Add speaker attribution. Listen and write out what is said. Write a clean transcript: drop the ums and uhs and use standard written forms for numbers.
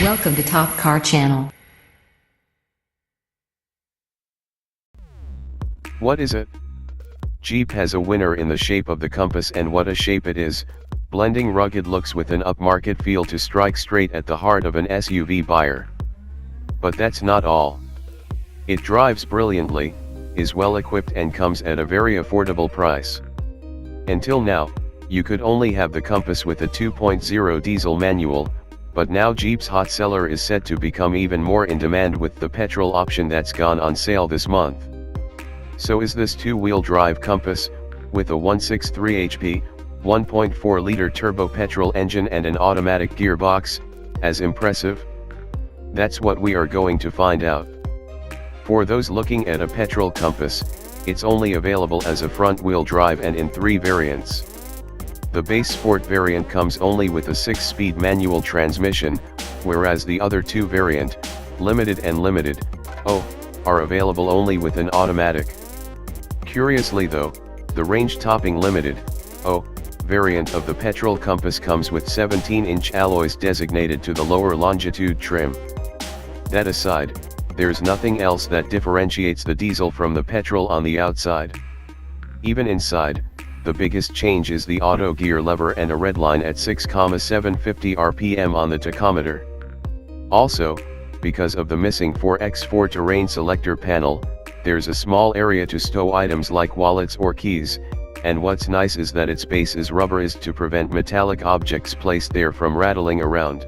Speaker 1: Welcome to Top Car Channel.
Speaker 2: What is it? Jeep has a winner in the shape of the Compass, and what a shape it is, blending rugged looks with an upmarket feel to strike straight at the heart of an SUV buyer. But that's not all. It drives brilliantly, is well equipped and comes at a very affordable price. Until now, you could only have the Compass with a 2.0 diesel manual, but now Jeep's hot seller is set to become even more in demand with the petrol option that's gone on sale this month. So is this two-wheel drive Compass, with a 163 HP, 1.4-liter turbo-petrol engine and an automatic gearbox, as impressive? That's what we are going to find out. For those looking at a petrol Compass, it's only available as a front-wheel drive and in 3 variants. The base Sport variant comes only with a 6-speed manual transmission, whereas the other 2 variant, Limited and Limited, O, are available only with an automatic. Curiously though, the range-topping Limited, O, variant of the petrol Compass comes with 17-inch alloys designated to the lower Longitude trim. That aside, there's nothing else that differentiates the diesel from the petrol on the outside. Even inside, the biggest change is the auto gear lever and a redline at 6,750 RPM on the tachometer. Also, because of the missing 4x4 terrain selector panel, there's a small area to stow items like wallets or keys, and what's nice is that its base is rubberized to prevent metallic objects placed there from rattling around.